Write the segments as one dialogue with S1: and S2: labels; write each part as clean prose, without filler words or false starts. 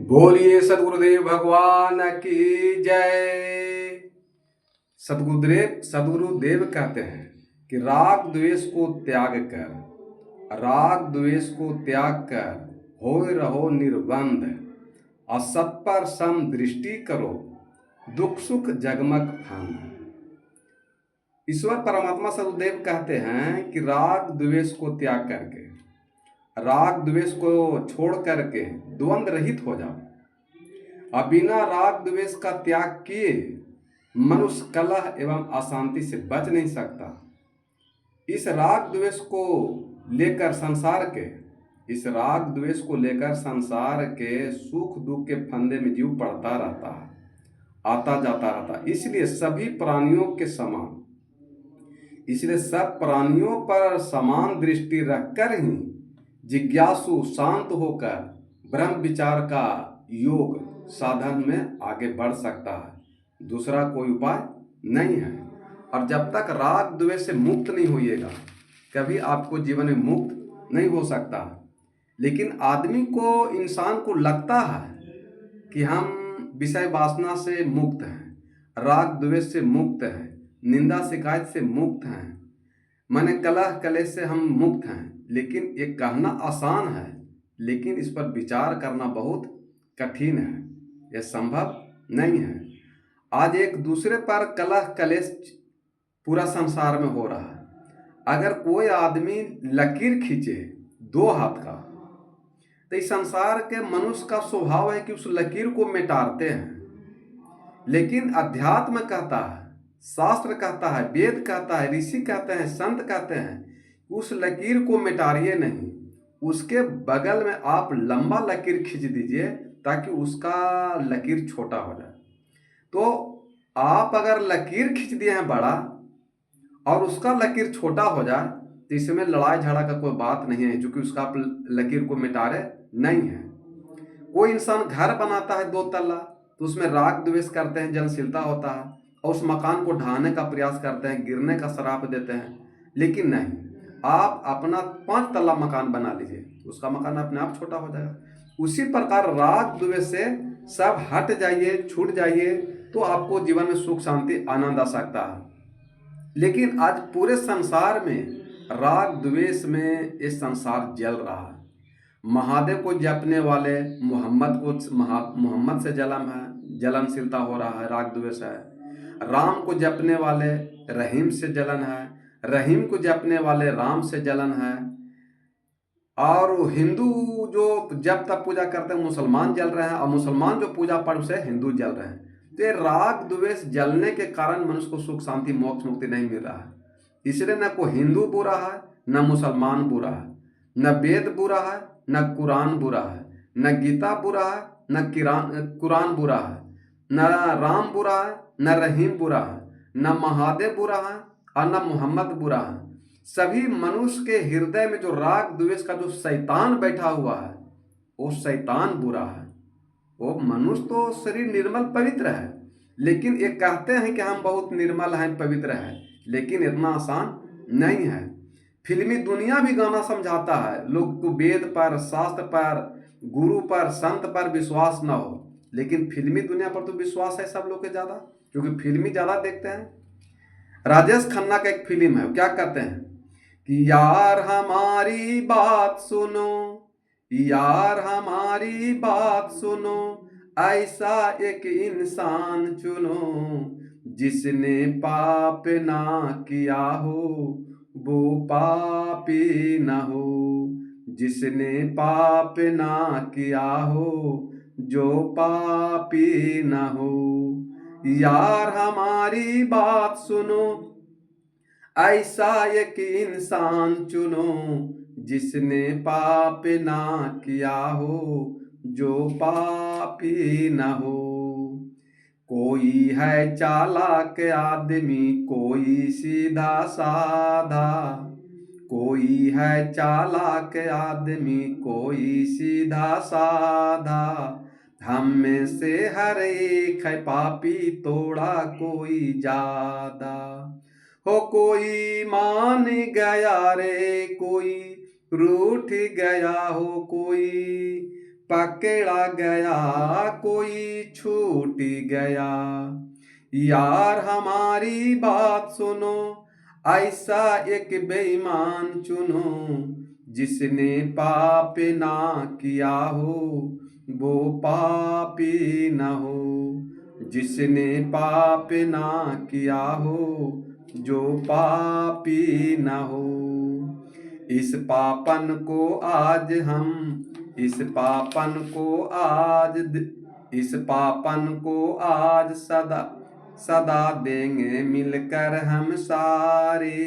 S1: बोलिए सदगुरुदेव भगवान की जय। सदगुरुदेव कहते हैं कि राग द्वेष को त्याग कर होय रहो निर्बंध, असत पर सम दृष्टि करो, दुख सुख जगमग फंद। ईश्वर परमात्मा सदगुरुदेव कहते हैं कि राग द्वेष को त्याग करके, राग द्वेष को छोड़ करके द्वंद्व रहित हो जाओ। अब बिना राग द्वेष का त्याग किए मनुष्य कलह एवं अशांति से बच नहीं सकता। इस राग द्वेष को लेकर संसार के सुख दुख के फंदे में जीव पड़ता रहता है, आता जाता रहता। इसलिए सब प्राणियों पर समान दृष्टि रखकर ही जिज्ञासु शांत होकर ब्रह्म विचार का योग साधन में आगे बढ़ सकता है। दूसरा कोई उपाय नहीं है। और जब तक राग द्वेष से मुक्त नहीं होइएगा, कभी आपको जीवन में मुक्त नहीं हो सकता। लेकिन इंसान को लगता है कि हम विषय वासना से मुक्त हैं, राग द्वेष से मुक्त हैं, निंदा शिकायत से मुक्त हैं, माने कलह कलेश से हम मुक्त हैं। लेकिन ये कहना आसान है, लेकिन इस पर विचार करना बहुत कठिन है, यह संभव नहीं है। आज एक दूसरे पर कलह कलेश पूरा संसार में हो रहा है। अगर कोई आदमी लकीर खींचे दो हाथ का, तो इस संसार के मनुष्य का स्वभाव है कि उस लकीर को मिटाते हैं। लेकिन अध्यात्म कहता है, शास्त्र कहता है, वेद कहता है, ऋषि कहते हैं, संत कहते हैं, उस लकीर को मिटाइए नहीं, उसके बगल में आप लंबा लकीर खींच दीजिए ताकि उसका लकीर छोटा हो जाए। तो आप अगर लकीर खींच दिए हैं बड़ा और उसका लकीर छोटा हो जाए, तो इसमें लड़ाई झगड़ा का कोई बात नहीं है, क्योंकि उसका आप लकीर को मिटा रहे नहीं है। कोई इंसान घर बनाता है 2 तल्ला, तो उसमें राग द्वेष करते हैं, जलनशीलता होता है, और उस मकान को ढहाने का प्रयास करते हैं, गिरने का श्राप देते हैं। लेकिन नहीं, आप अपना 5 तल्ला मकान बना लीजिए, उसका मकान अपने आप छोटा हो जाएगा। उसी प्रकार राग द्वेष से सब हट जाइए, छूट जाइए, तो आपको जीवन में सुख शांति आनंद आ सकता है। लेकिन आज पूरे संसार में राग द्वेष में ये संसार जल रहा है। महादेव को जपने वाले मोहम्मद से जलनशीलता हो रहा है, राग द्वेष है। राम को जपने वाले रहीम से जलन है, रहीम को जपने वाले राम से जलन है। और हिंदू जो जब तब पूजा करते हैं मुसलमान जल रहे हैं, और मुसलमान जो पूजा पाठ से हिंदू जल रहे हैं। तो ये राग द्वेष जलने के कारण मनुष्य को सुख शांति मोक्ष मुक्ति नहीं मिल रहा है। इसलिए न कोई हिंदू बुरा है, न मुसलमान बुरा है, न वेद बुरा है, न कुरान बुरा है, न गीता बुरा है, न कुरान बुरा है, न राम बुरा है, न रहीम बुरा है, न महादेव बुरा है, और न मोहम्मद बुरा है। सभी मनुष्य के हृदय में जो राग द्वेष का जो शैतान बैठा हुआ है, वो शैतान बुरा है। वो मनुष्य तो शरीर निर्मल पवित्र है, लेकिन ये कहते हैं कि हम बहुत निर्मल हैं, पवित्र हैं, लेकिन इतना आसान नहीं है। फिल्मी दुनिया भी गाना समझाता है लोग को वेद पर, शास्त्र पर, गुरु पर, संत पर विश्वास न हो। लेकिन फिल्मी दुनिया पर तो विश्वास है सब लोग के ज़्यादा, क्योंकि फिल्मी ज़्यादा देखते हैं। राजेश खन्ना का एक फिल्म है, क्या कहते हैं कि यार हमारी बात सुनो, यार हमारी बात सुनो, ऐसा एक इंसान चुनो, जिसने पाप ना किया हो वो पापी न हो, जिसने पाप ना किया हो जो पापी न हो। यार हमारी बात सुनो, ऐसा एक इंसान चुनो, जिसने पाप ना किया हो जो पापी न हो। कोई है चालाक आदमी, कोई सीधा साधा, कोई है चालाक आदमी, कोई सीधा साधा, हम में से हर एक है पापी, तोड़ा कोई ज्यादा। हो कोई मान गया रे, कोई रूठ गया हो, कोई पकड़ा गया कोई छूट गया। यार हमारी बात सुनो, ऐसा एक बेईमान चुनो, जिसने पाप ना किया हो वो पापी न हो। जिसने पाप ना किया हो जो पापी न हो। इस पापन को आज हम, इस पापन को आज, इस पापन को आज सदा सदा देंगे मिलकर हम सारे।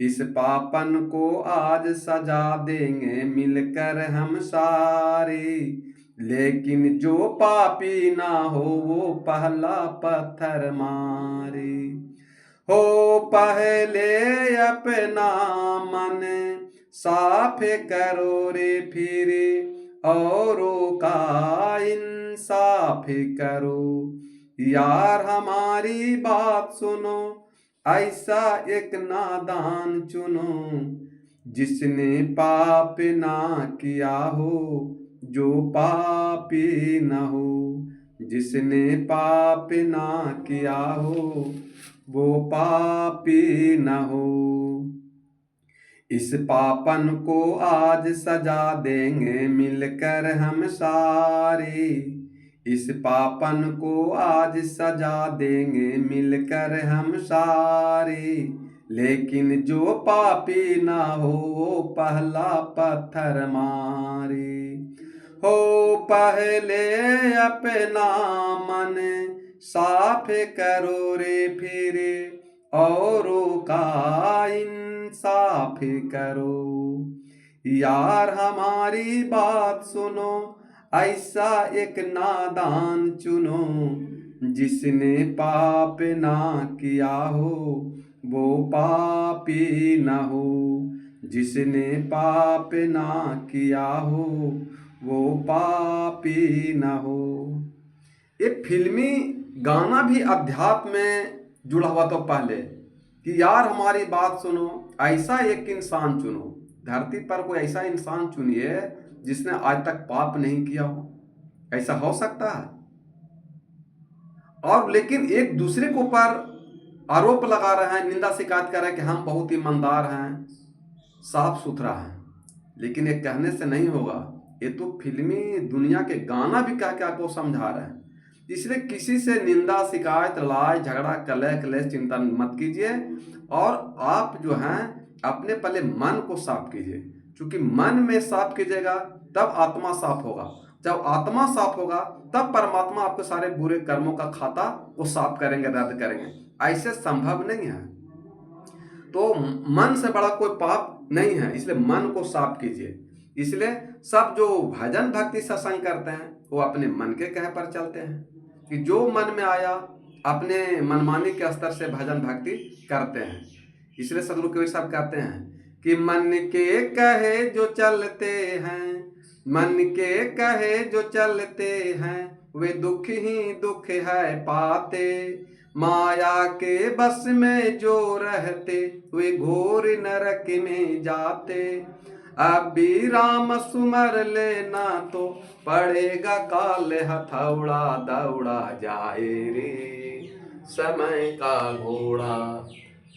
S1: इस पापन को आज सजा देंगे मिलकर हम सारे। लेकिन जो पापी ना हो वो पहला पत्थर मारे। हो पहले अपना मन साफ करो रे, फिर औरों का इंसाफ करो। यार हमारी बात सुनो, ऐसा एक नादान चुनो, जिसने पाप ना किया हो जो पापी न हो। जिसने पाप ना किया हो वो पापी न हो। इस पापन को आज सजा देंगे मिलकर हम सारे। इस पापन को आज सजा देंगे मिलकर हम सारे। लेकिन जो पापी ना हो वो पहला पत्थर मारे। हो पहले अपना मन साफ करो रे, फिर औरों का इंसाफ करो। यार हमारी बात सुनो, ऐसा एक नादान चुनो, जिसने पाप ना किया हो वो पापी न हो। जिसने पाप ना किया हो वो पापी न हो। ये फिल्मी गाना भी अध्यात्म में जुड़ा हुआ तो पहले कि यार हमारी बात सुनो, ऐसा एक इंसान चुनो। धरती पर कोई ऐसा इंसान चुनिए जिसने आज तक पाप नहीं किया हो। ऐसा हो सकता है? और लेकिन एक दूसरे के ऊपर आरोप लगा रहे हैं, निंदा शिकायत कर रहे हैं कि हम बहुत ईमानदार हैं, साफ सुथरा हैं। लेकिन ये कहने से नहीं होगा। ये तो फिल्मी दुनिया के गाना भी कह के आपको समझा रहे हैं। इसलिए किसी से निंदा शिकायत लड़ाई झगड़ा कलह क्लेश चिंता मत कीजिए। और आप जो हैं अपने पहले मन को साफ कीजिए, क्योंकि मन में साफ कीजिएगा तब आत्मा साफ होगा। जब आत्मा साफ होगा तब परमात्मा आपके सारे बुरे कर्मों का खाता वो साफ करेंगे, रद्द करेंगे। ऐसे संभव नहीं है। तो मन से बड़ा कोई पाप नहीं है, इसलिए मन को साफ कीजिए। इसलिए सब जो भजन भक्ति सत्संग करते हैं वो अपने मन के कहे पर चलते हैं कि जो मन में आया अपने मनमानी के स्तर से भजन भक्ति करते हैं। इसलिए सदगुरु कबीर साहब कहते हैं कि मन के कहे जो चलते हैं, मन के कहे जो चलते हैं, वे दुख ही दुख है पाते। माया के बस में जो रहते वे घोर नरक में जाते। अब भी राम सुमर लेना तो पड़ेगा काल हथौड़ा। दौड़ा जाए रे समय का घोड़ा।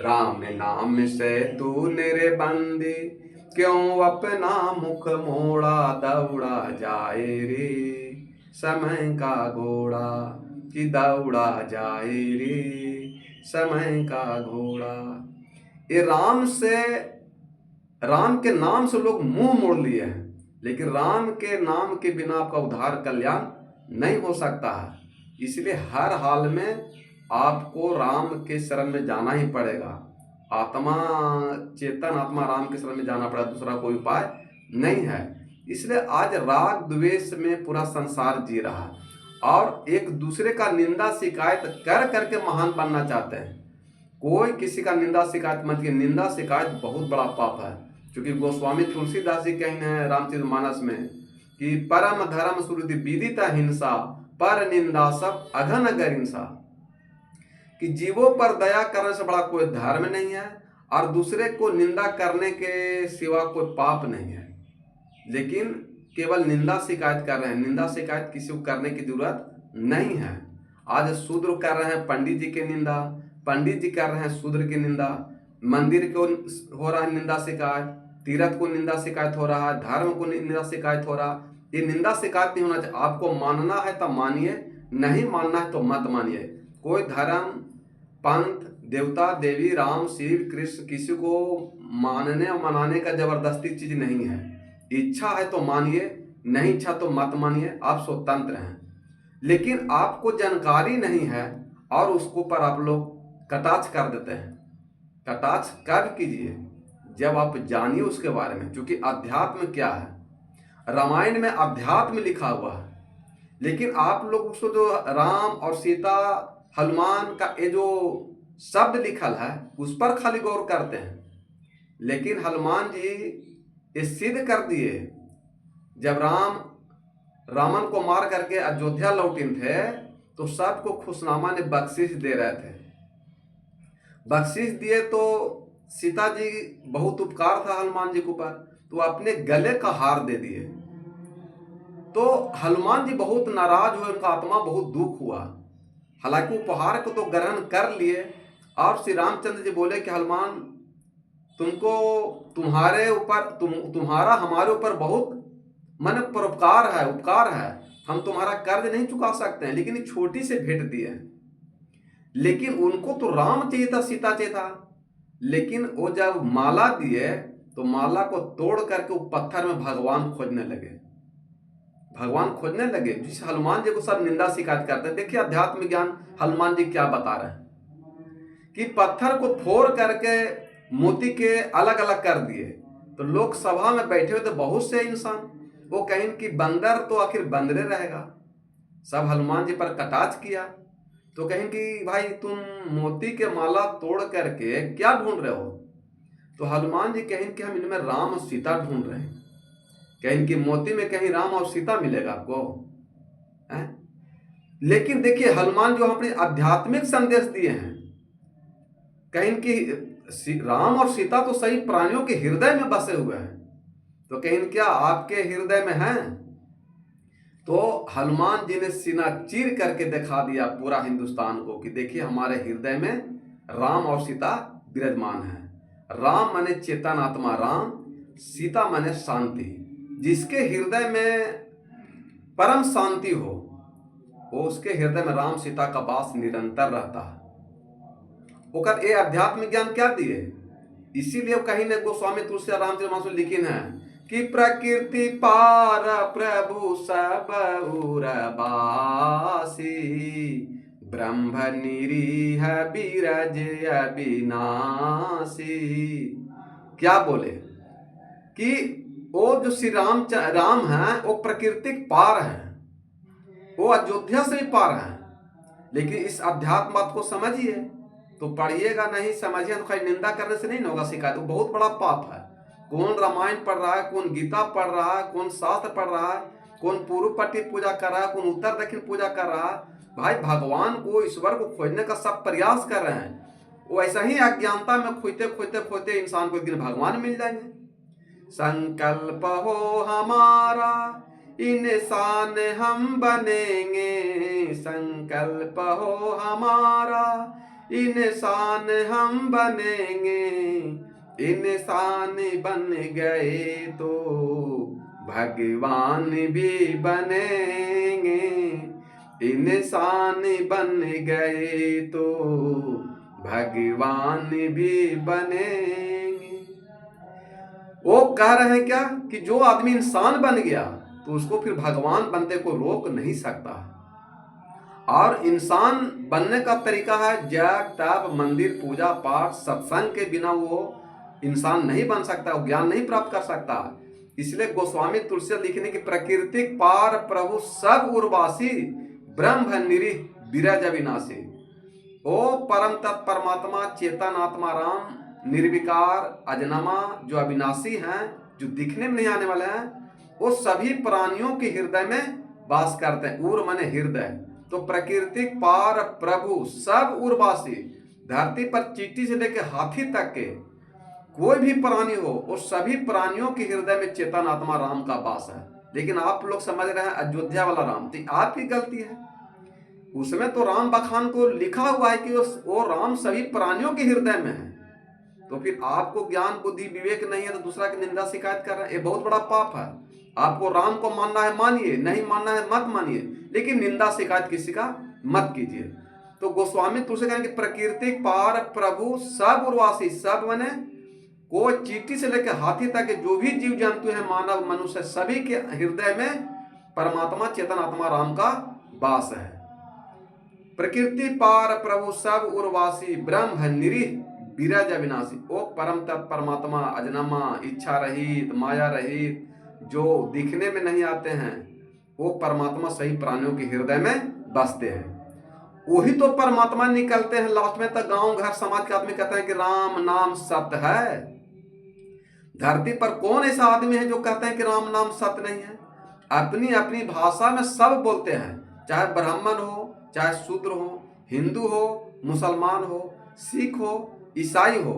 S1: राम नाम से तू निर्बंदी, क्यों अपना मुख मोड़ा। दौड़ा जाए रे समय का घोड़ा, कि दौड़ा जाए रे समय का घोड़ा। ये राम के नाम से लोग मुंह मोड़ लिए हैं, लेकिन राम के नाम के बिना आपका उद्धार कल्याण नहीं हो सकता है। इसलिए हर हाल में आपको राम के शरण में जाना ही पड़ेगा। आत्मा चेतन आत्मा राम के शरण में जाना पड़ेगा, दूसरा कोई उपाय नहीं है। इसलिए आज राग द्वेष में पूरा संसार जी रहा है और एक दूसरे का निंदा शिकायत कर करके महान बनना चाहते हैं। कोई किसी का निंदा शिकायत मत कीजिए। निंदा शिकायत बहुत बड़ा पाप है, क्योंकि गोस्वामी तुलसीदास जी कहते हैं रामचरितमानस में कि परम धर्म सुरति विदित हिंसा, पर निंदा सब अघन गरिंसा। कि जीवों पर दया करने से बड़ा कोई धर्म नहीं है और दूसरे को निंदा करने के सिवा कोई पाप नहीं है। लेकिन केवल निंदा शिकायत कर रहे हैं। निंदा शिकायत किसी को करने की जरूरत नहीं है। आज शूद्र कर रहे हैं पंडित जी की निंदा, पंडित जी कर रहे हैं शूद्र की निंदा, मंदिर को हो रहा है निंदा शिकायत, तीर्थ को निंदा शिकायत हो रहा है, धर्म को निंदा शिकायत हो रहा। ये निंदा शिकायत नहीं होना चाहिए। आपको मानना है तो मानिए, नहीं मानना है तो मत मानिए। कोई धर्म, पंथ, देवता, देवी, राम, शिव, कृष्ण किसी को मानने और मनाने का जबरदस्ती चीज नहीं है। इच्छा है तो मानिए, नहीं इच्छा तो मत मानिए, आप स्वतंत्र हैं। लेकिन आपको जानकारी नहीं है और उसको पर आप लोग कटाक्ष कर देते हैं। कटाक्ष कब कीजिए? जब आप जानिए उसके बारे में। क्योंकि अध्यात्म क्या है, रामायण में अध्यात्म लिखा हुआ है, लेकिन आप लोग उसको जो राम और सीता, हनुमान का ये जो शब्द लिखल है उस पर खाली गौर करते हैं। लेकिन हनुमान जी ये सिद्ध कर दिए, जब रावण को मार करके अयोध्या लौटे थे तो सबको खुशनामा ने बख्शिश दे रहे थे। बख्शिश दिए तो सीता जी, बहुत उपकार था हनुमान जी के ऊपर, तो अपने गले का हार दे दिए। तो हनुमान जी बहुत नाराज हुए, उनका आत्मा बहुत दुख हुआ। हालांकि उपहार को तो ग्रहण कर लिए और श्री रामचंद्र जी बोले कि हनुमान, तुमको तुम्हारे ऊपर तुम्हारा हमारे ऊपर बहुत मन परोपकार है, उपकार है। हम तुम्हारा कर्ज नहीं चुका सकते हैं, लेकिन एक छोटी से भेंट दी है। लेकिन उनको तो राम चाहिए था, सीता चाहिए था। लेकिन वो जब माला दिए तो माला को तोड़ करके वो पत्थर में भगवान खोजने लगे। भगवान खोजने लगे, जिस हनुमान जी को सब निंदा शिकायत करते हैं। देखिए अध्यात्म ज्ञान हनुमान जी क्या बता रहे हैं कि पत्थर को फोड़ करके मोती के अलग अलग कर दिए। तो लोग सभा में बैठे हुए थे बहुत से इंसान, वो कहें कि बंदर तो आखिर बंदरे रहेगा। सब हनुमान जी पर कटाक्ष किया। तो कहें कि भाई तुम मोती के माला तोड़ करके क्या ढूंढ रहे हो? तो हनुमान जी कहें कि हम इनमें राम और सीता ढूंढ रहे हैं। कहें कि मोती में कहीं राम और सीता मिलेगा आपको है? लेकिन देखिए हनुमान जो अपने आध्यात्मिक संदेश दिए हैं, कहें कि राम और सीता तो सही प्राणियों के हृदय में बसे हुए हैं। तो कहें क्या आपके हृदय में हैं? तो हनुमान जी ने सीना चीर करके दिखा दिया पूरा हिंदुस्तान को कि देखिए हमारे हृदय में राम और सीता विराजमान है। राम माने चेतन आत्मा राम, सीता माने शांति। जिसके हृदय में परम शांति हो, वो उसके हृदय में राम सीता का वास निरंतर रहता है। ओकर ये अध्यात्म ज्ञान क्या दिए? इसीलिए कहीं ने गोस्वामी तुलसीदास रामचरितमानस में लिखिन है कि प्रकृति पार प्रभु सब उरबासी, ब्रह्म निरीह बीरज अविनाशी। क्या बोले कि वो जो श्री राम है वो प्रकृतिक पार है, वो अयोध्या से भी पार है। लेकिन इस अध्यात्म बात को समझिए तो पढ़िएगा, नहीं समझिए तो खाली निंदा करने से नहीं होगा शिकायत। वो बहुत बड़ा पाप है। कौन रामायण पढ़ रहा है, कौन गीता पढ़ रहा है, कौन शास्त्र पढ़ रहा है, कौन पूर्व पट्टी पूजा कर रहा है, कौन उत्तर दक्षिण पूजा कर रहा है। भाई भगवान को, ईश्वर को खोजने का सब प्रयास कर रहे हैं। वो ऐसा ही अज्ञानता में खोजते खोजते खोजते इंसान को एक दिन भगवान मिल जाएंगे। संकल्प हो हमारा इंसान हम बनेंगे, संकल्प हो हमारा इंसान हम बनेंगे। इंसान बन गए तो भगवान भी बनेंगे, इंसान बन गए तो भगवान भी बनेंगे। वो कह रहे हैं क्या कि जो आदमी इंसान बन गया तो उसको फिर भगवान बनते को रोक नहीं सकता। और इंसान बनने का तरीका है जप तप, मंदिर, पूजा पाठ, सत्संग के बिना वो इंसान नहीं बन सकता, वो ज्ञान नहीं प्राप्त कर सकता। इसलिए गोस्वामी तुलसीदास लिखने की प्रकृतिक पार प्रभु सब उर्वासी, ब्रह्म निरीह बीरज अविनाशी। ओ परम तत्परमात्मा चेतन आत्मा राम निर्विकार अजन्मा जो अविनाशी हैं, जो दिखने में नहीं आने वाले हैं, वो सभी प्राणियों के हृदय में वास करते हैं। उर माने हृदय। तो प्रकृतिक पार प्रभु सब उर्वासी, धरती पर चींटी से लेकर हाथी तक के कोई भी प्राणी हो, वो सभी प्राणियों के हृदय में चेतन आत्मा राम का वास है। लेकिन आप लोग समझ रहे हैं अयोध्या वाला राम, तो आपकी गलती है। उसमें तो राम बखान को लिखा हुआ है कि वो राम सभी प्राणियों के हृदय में है। तो फिर आपको ज्ञान बुद्धि विवेक नहीं है तो दूसरा की निंदा शिकायत कर रहे हैं, ये बहुत बड़ा पाप है। आपको राम को मानना है मानिए, नहीं मानना है मत मानिए, लेकिन निंदा शिकायत किसी का मत कीजिए। तो गोस्वामी तुलसी कहें कि प्रकृति पार प्रभु सब उर्वासी, सब बने को चींटी से लेकर हाथी तक के जो भी जीव जंतु है, मानव मनुष्य, सभी के हृदय में परमात्मा चेतन आत्मा राम का वास है। प्रकृति पार प्रभु सब उर्वासी, ब्रह्म निरीह विरज अविनाशी। वो परम तत्व परमात्मा अजन्मा, इच्छा रहित, माया रहित, जो दिखने में नहीं आते हैं, वो परमात्मा सही प्राणियों के हृदय में बसते हैं। वही तो परमात्मा निकलते हैं लास्ट में तक। गांव घर समाज के आदमी कहते हैं कि राम नाम सत्य है। धरती पर कौन ऐसा आदमी है जो कहते हैं कि राम नाम सत्य नहीं है? अपनी अपनी भाषा में सब बोलते हैं, चाहे ब्राह्मण हो, चाहे शूद्र हो, हिंदू हो, मुसलमान हो, सिख हो, ईसाई हो।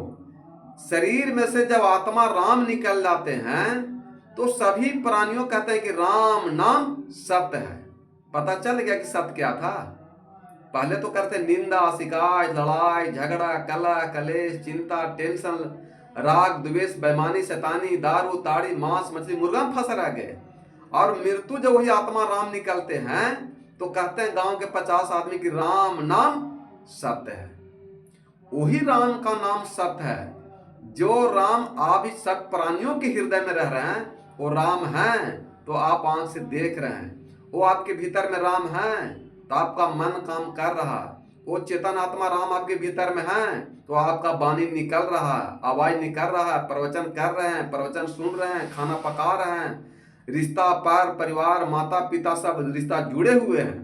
S1: शरीर में से जब आत्मा राम निकल जाते हैं तो सभी प्राणियों कहते हैं कि राम नाम सत्य है। पता चल गया कि सत्य क्या था। पहले तो करते निंदा शिकायत, लड़ाई झगड़ा, कलह कलेश, चिंता टेंशन, राग द्वेष, बेईमानी, शैतानी, दारू ताड़ी, मांस मछली, मुर्गा में फंस रह गए। और मृत्यु जब वही आत्मा राम निकलते हैं तो कहते हैं गांव के 50 आदमी की राम नाम सत्य है। वही राम का नाम सत्य है। जो राम आप ही सब प्राणियों के हृदय में रह रहे हैं, वो राम हैं तो आप आंख से देख रहे हैं। वो आपके भीतर में राम हैं तो आपका मन काम कर रहा है। वो चेतन आत्मा राम आपके भीतर में है तो आपका वाणी निकल रहा है, आवाज निकल रहा है, प्रवचन कर रहे हैं, प्रवचन सुन रहे हैं, खाना पका रहे हैं, रिश्ता पर परिवार माता पिता सब रिश्ता जुड़े हुए हैं।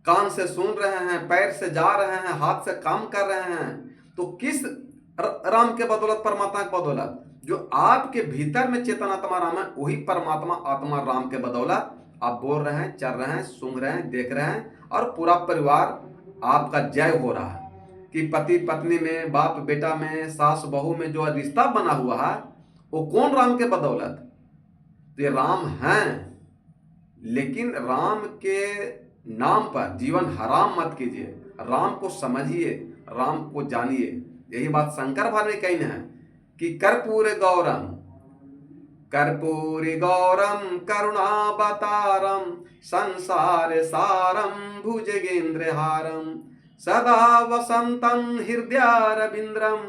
S1: कान से सुन रहे हैं, पैर से जा रहे हैं, हाथ से काम कर रहे हैं। तो किस राम के बदौलत, परमात्मा के बदौलत? जो आपके भीतर में चेतन आत्मा राम है, वही परमात्मा आत्मा राम के बदौलत आप बोल रहे हैं, चल रहे हैं, सुन रहे हैं, देख रहे हैं, और पूरा परिवार आपका जय हो रहा है। कि पति पत्नी में, बाप बेटा में, सास बहू में जो रिश्ता बना हुआ है, वो कौन? राम के बदौलत। तो ये राम हैं, लेकिन राम के नाम पर जीवन हराम मत कीजिए। राम को समझिए, राम को जानिए। यही बात शंकर भगवान कही है कि कर्पूर गौरम, कर्पूरी गौरम करुणावतारम, संसार सारम भुजगेंद्रहारम, सदा वसंतम हृदयारविंद्रम,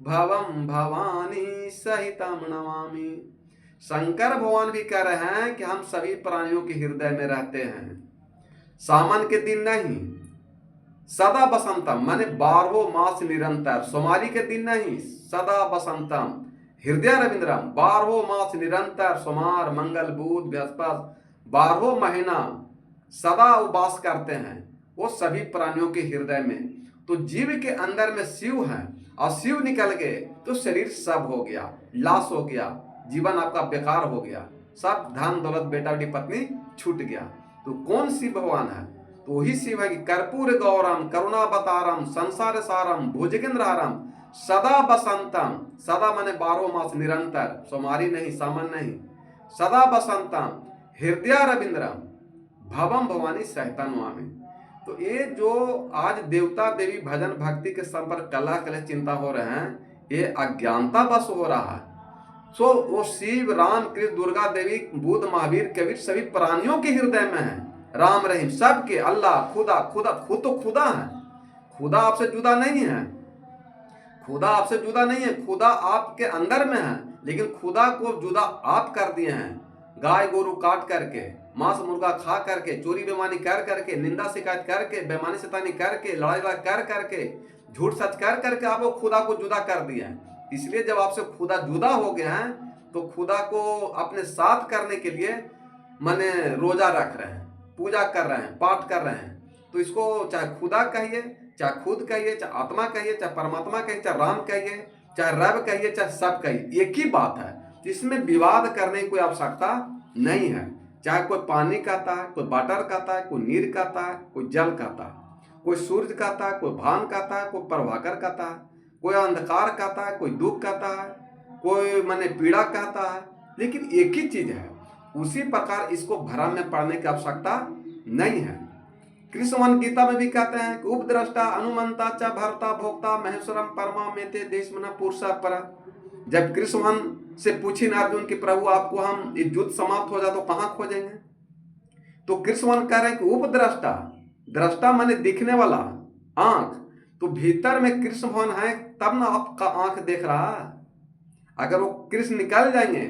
S1: भवम भवानी सहितम नमामि। शंकर भगवान भी कह रहे हैं कि हम सभी प्राणियों के हृदय में रहते हैं, सावन के दिन नहीं, सदा बसंतम माने 12 मास निरंतर, सोमारी के दिन नहीं, सदा बसंतम हृदय रविंद्रम, 12 मास निरंतर, सोमार मंगल बुध बृहस्पति 12 महीना सदा उपास करते हैं वो सभी प्राणियों के हृदय में। तो जीव के अंदर में शिव है, और शिव निकल गए तो शरीर सब हो गया, लाश हो गया, जीवन आपका बेकार हो गया, सब धन दौलत बेटा बेटी पत्नी छूट गया। तो कौन शिव भगवान है? तो वही शिव है कि कर्पूर गौरम करुणावतारम, संसार सारम भुजगेंद्रहारम, सदा बसंतम, सदा माने 12 मास निरंतर, सोमारी नहीं, सामन नहीं, सदा बसंतम हृदय रविंद्रम, भवम भवानी सहतनवामी। तो ये जो आज देवता देवी भजन भक्ति के संपर्क कला कलेश चिंता हो रहे हैं, ये अज्ञानता बस हो रहा है। सो वो शिव राम कृष्ण दुर्गा देवी बुद्ध महावीर कबीर सभी प्राणियों के हृदय में है। राम रहीम सबके, अल्लाह खुदा, खुदा खुद तो खुदा है, खुदा आपसे जुदा नहीं है, खुदा आपसे जुदा नहीं है, खुदा आपके अंदर में है, लेकिन खुदा को जुदा आप कर दिए हैं। गाय गोरू काट करके, मांस मुर्गा खा करके, चोरी बेमानी कर करके, निंदा शिकायत करके, बेमानी शैतानी करके, लड़ाई कर करके, झूठ सच कर करके आप वो खुदा को जुदा कर दिया है। इसलिए जब आपसे खुदा जुदा हो गया है तो खुदा को अपने साथ करने के लिए माने रोजा रख रहे हैं, पूजा कर रहे हैं, पाठ कर रहे हैं। तो इसको चाहे खुदा कहिए, चाहे खुद कहिए, चाहे आत्मा कहिए, चाहे परमात्मा कहिए, चाहे राम कहिए, चाहे रब कहिए, चाहे सब कहिए, एक ही बात है। इसमें विवाद करने की कोई आवश्यकता नहीं है। चाहे कोई पानी कहता है, कोई वाटर कहता है, कोई नीर कहता है, कोई जल कहता है, कोई सूर्य कहता है, कोई भान कहता है, कोई प्रभाकर कहता है, कोई अंधकार कहता है, कोई दुख कहता है, कोई माने पीड़ा कहता है, लेकिन एक ही चीज है। उसी प्रकार इसको भ्रम में पढ़ने की आवश्यकता नहीं है। कृष्ण गीता में भी कहते हैं कि उपद्रष्टा अनुमंता च भर्ता भोक्ता महेश्वरम परमा मेते देशमना पुरुषा पर। जब कृष्ण से पूछी न अर्जुन कि प्रभु आपको हम युद्ध समाप्त हो जाए तो कहाँ खोजेंगे, तो कृष्ण कह रहे हैं कि उपद्रष्टा, दृष्टा माने दिखने वाला, आंख, तो भीतर में कृष्ण भगवान है तब ना आपका आंख देख रहा है। अगर वो कृष्ण निकल जाएंगे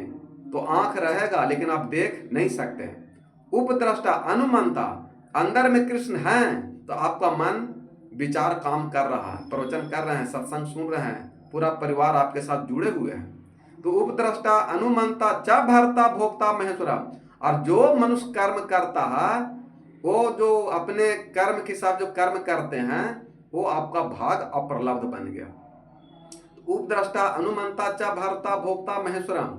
S1: तो आंख रहेगा लेकिन आप देख नहीं सकते हैं। उपद्रष्टा अनुमंता, अंदर में कृष्ण हैं तो आपका मन विचार काम कर रहा है, प्रवचन कर रहे हैं, सत्संग सुन रहे हैं, पूरा परिवार आपके साथ जुड़े हुए हैं। तो उपद्रष्टा अनुमंता च भर्ता भोक्ता महेश्वरा। और जो मनुष्य कर्म करता है वो जो अपने कर्म के साथ जो कर्म करते हैं वो आपका भाग अप्रलब्ध बन गया। उपद्रष्टा अनुमंता च भर्ता भोक्ता महेश्वरम।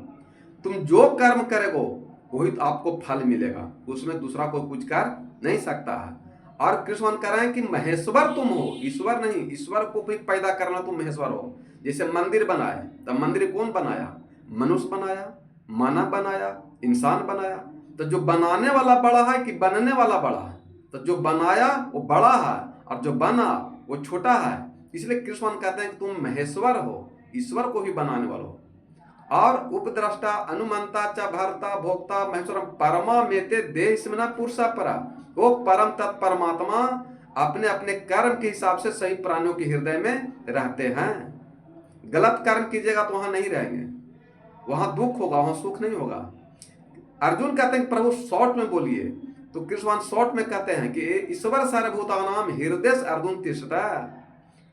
S1: तुम जो कर्म करेगो वही तो आपको फल मिलेगा, उसमें दूसरा कोई कुछ कर नहीं सकता है। और कृष्ण कह रहे हैं कि महेश्वर तुम हो, ईश्वर नहीं। ईश्वर को भी पैदा करना तुम महेश्वर हो। जैसे मंदिर बनाए तो मंदिर कौन बनाया? मनुष्य बनाया, मानव बनाया, इंसान बनाया। तो जो बनाने वाला बड़ा है कि बनने वाला बड़ा है? तो जो बनाया वो बड़ा है और जो बना वो छोटा है। इसलिए कृष्ण कहते हैं कि तुम महेश्वर हो, ईश्वर को भी बनाने वाला हो। और उपद्रष्टा अनुमंता च भर्ता भोक्ता महेश्वरम परमा मेते देह स्मना पुरुषा परा। वो परम तत्परमात्मा अपने अपने कर्म के हिसाब से सही प्राणियों के हृदय में रहते हैं। गलत कर्म कीजिएगा तो वहां नहीं रहेंगे, वहां दुख होगा, वहां सुख नहीं होगा। अर्जुन कहते हैं कि प्रभु शॉर्ट में बोलिए, तो कृष्ण शॉर्ट में कहते हैं कि ईश्वर सर्वभूतानाम हृदय अर्जुन तिष्ठता।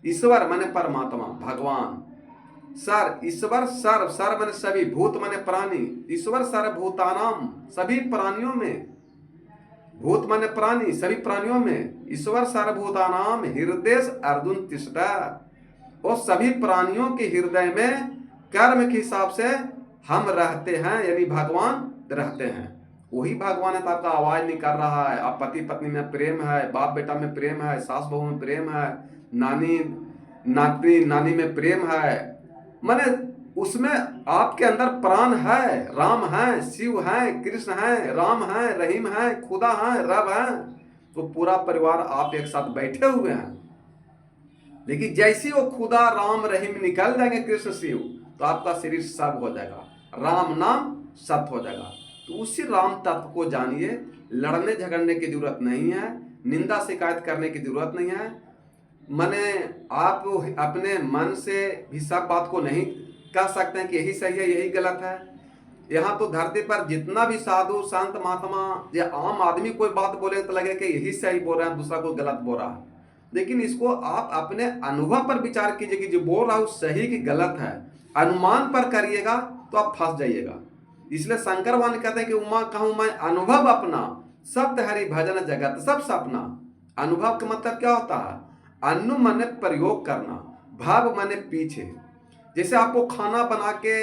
S1: ईश्वर माने परमात्मा, भगवान। सर, ईश्वर सर्व, सर्व माने सभी, भूत माने प्राणी। ईश्वर सर्वभूतानाम, सभी प्राणियों में, भूत माने प्राणी, सभी प्राणियों में। ईश्वर सर्वभूतानाम हृदय अर्जुन तिष्ठता। और सभी प्राणियों के हृदय में कर्म के हिसाब से हम रहते हैं, यानी भगवान रहते हैं। वही भगवान है तो आपका आवाज नहीं कर रहा है। आप पति पत्नी में प्रेम है, बाप बेटा में प्रेम है, सास बहू में प्रेम है, नानी नाती नानी में प्रेम है, माने उसमें आपके अंदर प्राण है, राम है, शिव है, कृष्ण है, राम है, रहीम है, खुदा है, रब है। तो पूरा परिवार आप एक साथ बैठे हुए हैं। लेकिन जैसे वो खुदा राम रहीम निकल जाएंगे, कृष्ण शिव, तो आपका शरीर सब हो जाएगा, राम नाम सत हो जाएगा। तो उसी राम तत्व को जानिए। लड़ने झगड़ने की जरूरत नहीं है, निंदा शिकायत करने की जरूरत नहीं है। माने आप अपने मन से भी सब बात को नहीं कह सकते हैं कि यही सही है यही गलत है। यहाँ तो धरती पर जितना भी साधु संत महात्मा या आम आदमी कोई बात बोले तो लगे कि यही सही बोल रहा है, दूसरा को गलत बोल रहा है। लेकिन इसको आप अपने अनुभव पर विचार कीजिए कि जो बोल रहा है सही कि गलत है। अनुमान पर करिएगा तो आप फंस जाइएगा। इसलिए शंकर भगवान कहते हैं कि उमा कहूँ मैं अनुभव अपना, सत्य हरि भजन जगत सब सपना। अनुभव का मतलब क्या होता है? अनु माने प्रयोग करना, भाव माने पीछे। जैसे आपको खाना बना के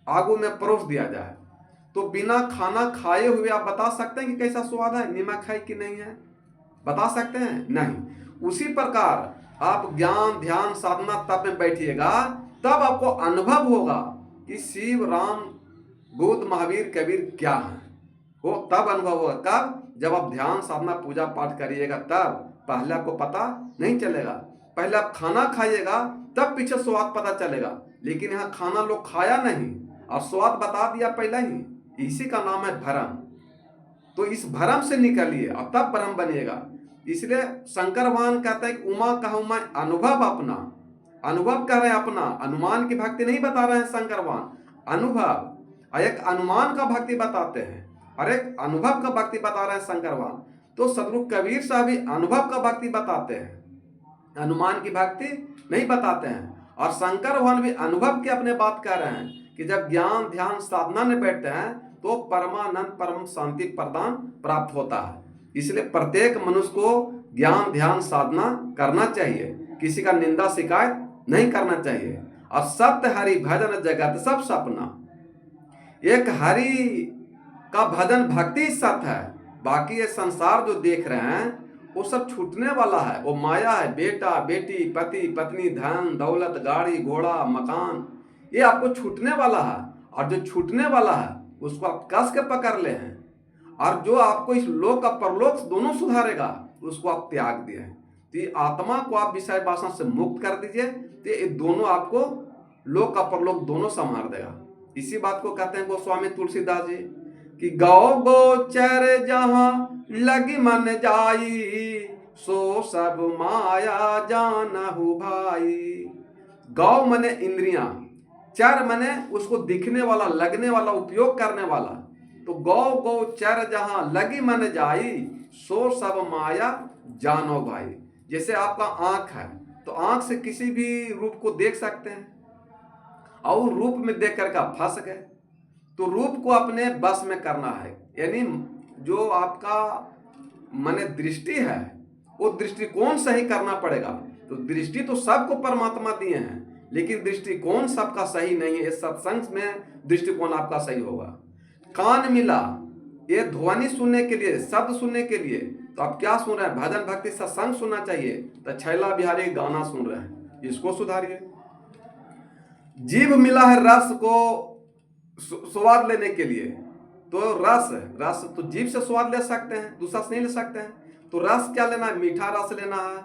S1: आगू में परोस दिया जाए तो बिना खाना खाए हुए आप बता सकते हैं कि कैसा स्वाद है, नमक है कि नहीं है? बता सकते हैं? नहीं। उसी प्रकार आप ज्ञान ध्यान साधना तब में बैठिएगा, तब आपको अनुभव होगा कि शिव राम बुद्ध महावीर कबीर क्या है। वो तब अनुभव होगा। कब? जब आप ध्यान साधना पूजा पाठ करिएगा तब। पहले आपको पता नहीं चलेगा। पहले आप खाना खाइएगा तब पीछे स्वाद पता चलेगा। लेकिन यहाँ खाना लोग खाया नहीं और स्वाद बता दिया पहले ही। इसी का नाम है भ्रम। तो इस भ्रम से निकलिए और तब ब्रह्म बनिएगा। इसलिए शंकर भगवान कहते हैं कि उमा कहूँ मैं अनुभव अपना। अनुभव कह रहे हैं अपना, अनुमान की भक्ति नहीं बता रहे हैं शंकर भगवान। अनुभव, एक अनुमान का भक्ति बताते हैं और एक अनुभव का भक्ति बता रहे हैं शंकर भगवान। तो सदगुरु कबीर साहब भी अनुभव का भक्ति बताते हैं, अनुमान की भक्ति नहीं बताते हैं। और शंकर भगवान भी अनुभव के अपने बात कह रहे हैं कि जब ज्ञान ध्यान साधना में बैठते हैं तो परमानंद परम शांति प्रदान प्राप्त होता है। इसलिए प्रत्येक मनुष्य को ज्ञान ध्यान साधना करना चाहिए, किसी का निंदा शिकायत नहीं करना चाहिए। और सत्य हरि भजन जगत सब सपना। एक हरि का भजन भक्ति सत्य है, बाकी ये संसार जो देख रहे हैं वो सब छूटने वाला है। वो माया है, बेटा बेटी पति पत्नी धन दौलत गाड़ी घोड़ा मकान, ये आपको छूटने वाला है। और जो छूटने वाला है उसको आप कस के पकड़ ले हैं, और जो आपको इस लोक और परलोक दोनों सुधारेगा उसको आप त्याग दिए हैं। तो ये आत्मा को आप विषय वासना से मुक्त कर दीजिए, तो ये दोनों आपको लोक और परलोक दोनों संभाल देगा। इसी बात को कहते हैं गोस्वामी तुलसीदास जी कि गौ गोचर जहाँ लगी मन जाई, सो सब माया जानहु भाई। गौ मने इंद्रियां, चर मने उसको दिखने वाला, लगने वाला, उपयोग करने वाला। तो गौ चर जहां लगी मन जाई, सो सब माया जानो भाई। जैसे आपका आंख है, तो आंख से किसी भी रूप को देख सकते हैं, और रूप में देख करके आप फंस गए। तो रूप को अपने बस में करना है, यानी जो आपका माने दृष्टि है वो दृष्टिकोण सही करना पड़ेगा। तो दृष्टि तो सबको परमात्मा दिए हैं, लेकिन दृष्टिकोण सबका सही नहीं है। इस सत्संग में दृष्टिकोण आपका सही होगा। कान मिला ये ध्वनि सुनने के लिए, शब्द सुनने के लिए, तो आप क्या सुन रहे हैं? भजन भक्ति सत्संग सुनना चाहिए, तो छैला बिहारी गाना सुन रहे हैं, इसको सुधारिए। जीभ मिला है रस को स्वाद लेने के लिए, तो रस तो जीभ से स्वाद ले सकते हैं, दूसरा से नहीं ले सकते हैं। तो रस क्या लेना है? मीठा रस लेना है,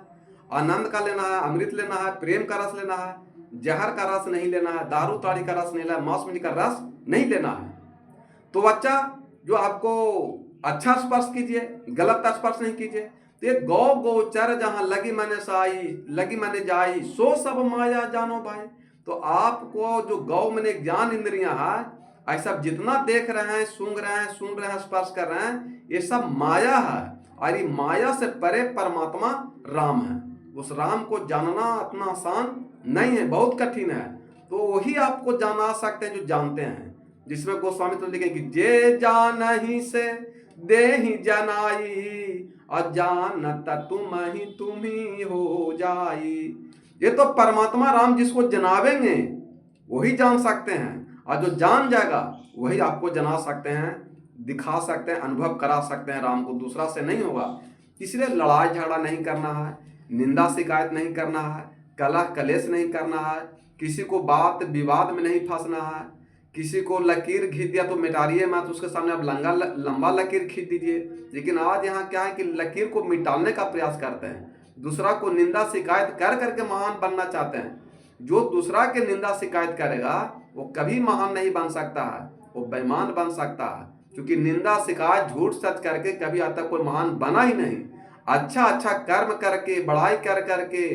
S1: आनंद का लेना है, अमृत लेना है, प्रेम का रस लेना है। जहर का रस नहीं लेना है, दारू ताड़ी का रस नहीं लेना है, मांस मछली का रस नहीं लेना है। तो बच्चा जो आपको अच्छा स्पर्श कीजिए, गलत स्पर्श नहीं कीजिए। तो ये गौ गोचर जहां लगी मैंने जाई, सो सब माया जानो भाई। तो आपको जो गौ मैंने ज्ञान इंद्रियां है, ऐसा जितना देख रहे हैं, सुन रहे हैं, स्पर्श कर रहे हैं, ये सब माया है। और ये माया से परे परमात्मा राम है। उस राम को जानना इतना आसान नहीं है, बहुत कठिन है। तो वही आपको जाना सकते हैं जो जानते हैं, जिसमें गोस्वामी तो लिखे कि जे जानहि से देहि जनाई, अजानत तुम ही हो जाई। ये तो परमात्मा राम जिसको जनावेंगे वही जान सकते हैं, और जो जान जाएगा वही आपको जना सकते हैं, दिखा सकते हैं, अनुभव करा सकते हैं राम को, दूसरा से नहीं होगा। इसलिए लड़ाई झगड़ा नहीं करना है, निंदा शिकायत नहीं करना है, कलह कलेश नहीं करना है, किसी को बात विवाद में नहीं फंसना है। किसी को लकीर खींच दिया तो मिटाइए मत, उसके सामने आप लंबा लकीर खींच दीजिए। लेकिन आज यहाँ क्या है कि लकीर को मिटाने का प्रयास करते हैं, दूसरा को निंदा शिकायत कर करके महान बनना चाहते हैं। जो दूसरा के निंदा शिकायत करेगा वो कभी महान नहीं बन सकता है, वो बेईमान बन सकता है। क्योंकि निंदा शिकायत झूठ सच करके कभी आज तक कोई महान बना ही नहीं। अच्छा कर्म करके, बढ़ाई कर करके,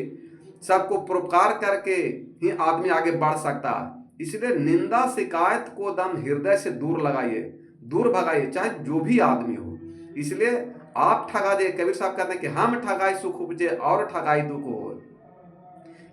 S1: सबको परोपकार करके ही आदमी आगे बढ़ सकता है। इसलिए निंदा शिकायत को दम हृदय से दूर लगाइए, दूर भगाइए, चाहे जो भी आदमी हो। इसलिए आप ठगा दे, कबीर साहब कहते हैं कि हम ठगाई सुख उपजे और ठगाई दुख हो।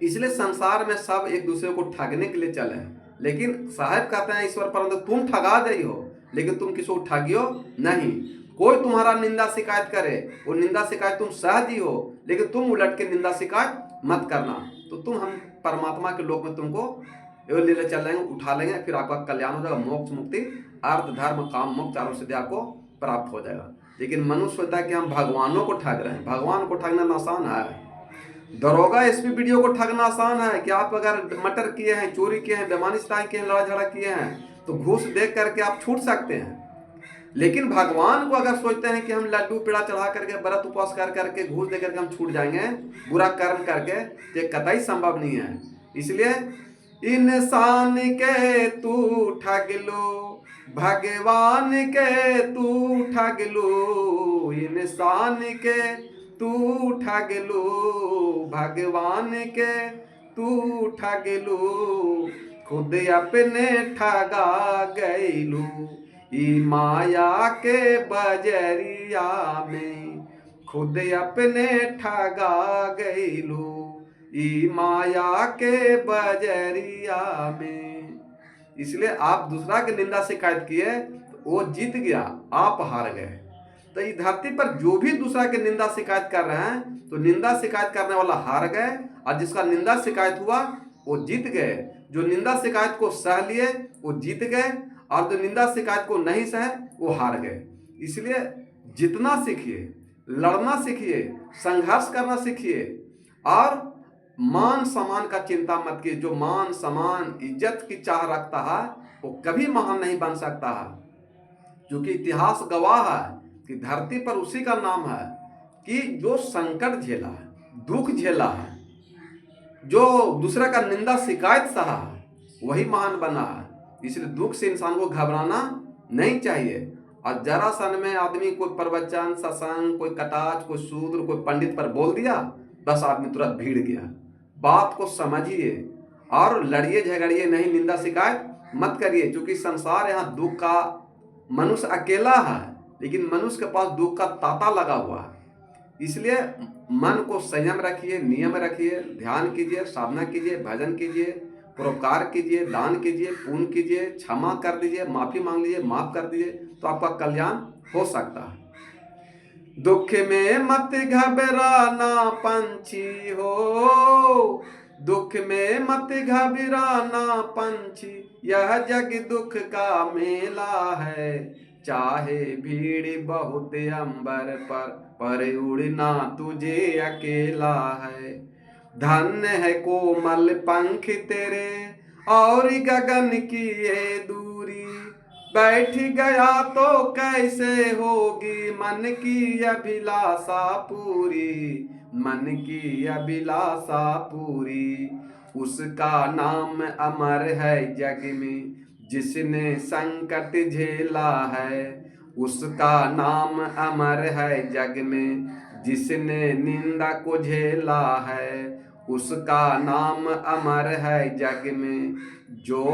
S1: इसलिए संसार में सब एक दूसरे को ठगने के लिए चले हैं, लेकिन साहब कहते हैं ईश्वर परंतु तुम ठगा दे हो, लेकिन तुम किसी को ठगियो नहीं। कोई तुम्हारा निंदा शिकायत करे, वो निंदा शिकायत तुम सहज ही हो, लेकिन तुम उलट के निंदा शिकायत मत करना। तो तुम हम परमात्मा के लोक में तुमको ले चल लेंगे, उठा लेंगे, फिर आपका कल्याण हो जाएगा, मोक्ष मुक्ति अर्थ धर्म काम मोक्ष चारों सिद्धि आपको प्राप्त हो जाएगा। लेकिन मनुष्य सोचता है कि हम भगवानों को ठग रहे हैं। भगवान को ठगना आसान है, दरोगा एसपी वीडियो को ठगना आसान है। कि आप अगर मर्डर किए हैं, चोरी किए हैं, बेईमानी किए हैं, लड़ाई झगड़ा किए हैं, तो घूस देख करके आप छूट सकते हैं। लेकिन भगवान को अगर सोचते हैं कि हम लड्डू पेड़ा चढ़ा करके, व्रत उपवास कर करके, घूस दे करके हम छूट जाएंगे, बुरा कर्म करके, ये कतई संभव नहीं है। इसलिए इंसान के तू ठग लो, भगवान के तू ठग लो। इंसान के तू ठग लो, भगवान के तू ठग लो। खुद अपने ठगा गईलू, ई माया के बजरिया में। खुद अपने ठगा गईलू, ई माया के बजरिया में। इसलिए आप दूसरा की निंदा शिकायत किए तो वो जीत गया, आप हार गए। तो इस धरती पर जो भी दूसरा की निंदा शिकायत कर रहे हैं, तो निंदा शिकायत करने वाला हार गए, और जिसका निंदा शिकायत हुआ वो जीत गए। जो निंदा शिकायत को सह लिए वो जीत गए, और जो निंदा शिकायत को नहीं सहे वो हार गए। इसलिए जितना सीखिए, लड़ना सीखिए, संघर्ष करना सीखिए, और मान सम्मान का चिंता मत कीजिए। जो मान सम्मान इज्जत की चाह रखता है वो कभी महान नहीं बन सकता है। जो कि इतिहास गवाह है कि धरती पर उसी का नाम है कि जो संकट झेला है, दुख झेला है, जो दूसरा का निंदा शिकायत सहा है, वही महान बना है। इसलिए दुख से इंसान को घबराना नहीं चाहिए। और जरा सन में आदमी कोई प्रवचन, सत्संग, कोई कटाक्ष, कोई शूद्र, कोई पंडित पर बोल दिया, बस आदमी तुरंत भीड़ गया। बात को समझिए और लड़िए झगड़िए नहीं, निंदा शिकायत मत करिए। क्योंकि संसार यहाँ दुख का, मनुष्य अकेला है लेकिन मनुष्य के पास दुख का तांता लगा हुआ है। इसलिए मन को संयम रखिए, नियम रखिए, ध्यान कीजिए, साधना कीजिए, भजन कीजिए, परोपकार कीजिए, दान कीजिए, पुण्य कीजिए, क्षमा कर दीजिए, माफी मांग लीजिए, माफ कर दीजिए, तो आपका कल्याण हो सकता है। दुख में मत घबराना पंछी हो, दुख में मत घबराना पंछी, यह जग दुख का मेला है। चाहे भीड़ बहुत अंबर पर उड़ना तुझे अकेला है। धन्य है कोमल पंख तेरे और गगन की ये दूरी, बैठ गया तो कैसे होगी मन की अभिलाषा पूरी, मन की अभिलाषा पूरी। उसका नाम अमर है जग में जिसने संकट झेला है, उसका नाम अमर है जग में जिसने निंदा को झेला है, उसका नाम अमर है जग में जो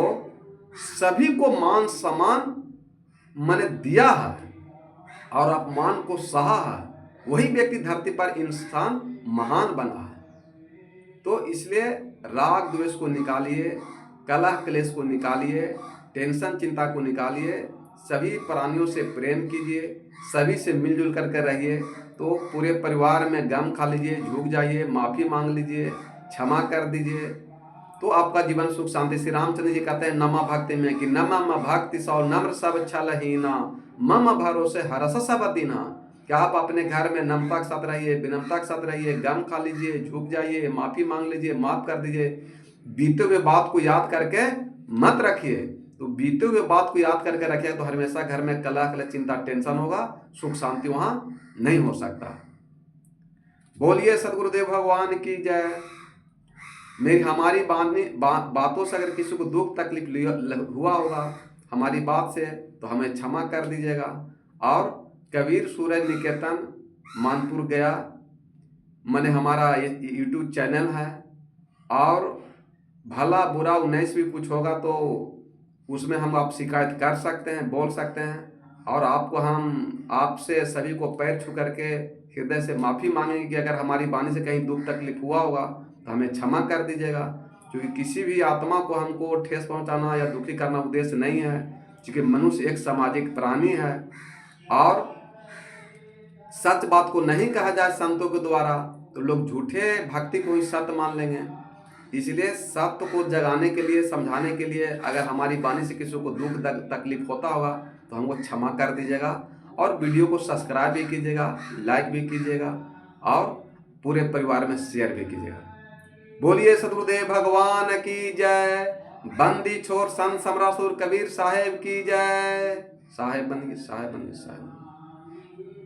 S1: सभी को मान सम्मान मैंने दिया है और अपमान को सहा है। वही व्यक्ति धरती पर इंसान महान बना है। तो इसलिए राग द्वेष को निकालिए, कलह क्लेश को निकालिए, टेंशन चिंता को निकालिए, सभी प्राणियों से प्रेम कीजिए, सभी से मिलजुल करके रहिए। तो पूरे परिवार में गम खा लीजिए, झुक जाइए, माफ़ी मांग लीजिए, क्षमा कर दीजिए, तो आपका जीवन सुख शांति। श्री रामचंद्र जी कहते हैं नमा भक्ति में कि नम भक्ति सौ नम्र सब छलहीना, मम भरोसे हरस सब दीना। क्या आप अपने घर में नम्रता के साथ रहिए, विनम्रता के साथ रहिए, गम खा लीजिए, झुक जाइए, माफ़ी मांग लीजिए, माफ़ कर दीजिए। बीते हुए बात को याद करके मत रखिए। तो बीते हुए बात को याद करके रखिए तो हमेशा घर में कलह कलह चिंता टेंशन होगा, सुख शांति वहाँ नहीं हो सकता। बोलिए सदगुरुदेव भगवान की जय। मेरी हमारी बातों से अगर किसी को दुख तकलीफ हुआ होगा हमारी बात से, तो हमें क्षमा कर दीजिएगा। और कबीर सूरज निकेतन मानपुर गया मैंने हमारा यूट्यूब चैनल है, और भला बुरा 19 भी कुछ होगा तो उसमें हम आप शिकायत कर सकते हैं, बोल सकते हैं। और आपको हम आपसे सभी को पैर छू करके हृदय से माफ़ी मांगेंगे कि अगर हमारी वाणी से कहीं दुख तकलीफ हुआ होगा तो हमें क्षमा कर दीजिएगा। क्योंकि किसी भी आत्मा को हमको ठेस पहुंचाना या दुखी करना उद्देश्य नहीं है, क्योंकि मनुष्य एक सामाजिक प्राणी है और सच बात को नहीं कहा जाए संतों के द्वारा तो लोग झूठे भक्ति को ही सत्य मान लेंगे। इसलिए सत्य को जगाने के लिए, समझाने के लिए अगर हमारी वाणी से किसी को दुख तकलीफ होता होगा तो हमको क्षमा कर दीजिएगा। और वीडियो को सब्सक्राइब भी कीजिएगा, लाइक भी कीजिएगा और पूरे परिवार में शेयर भी कीजिएगा। बोलिए सदगुरुदेव भगवान की जय। बंदी छोर संत समरासुर कबीर साहेब की जय। साहेब बन गए, साहेब बन गए, साहेब।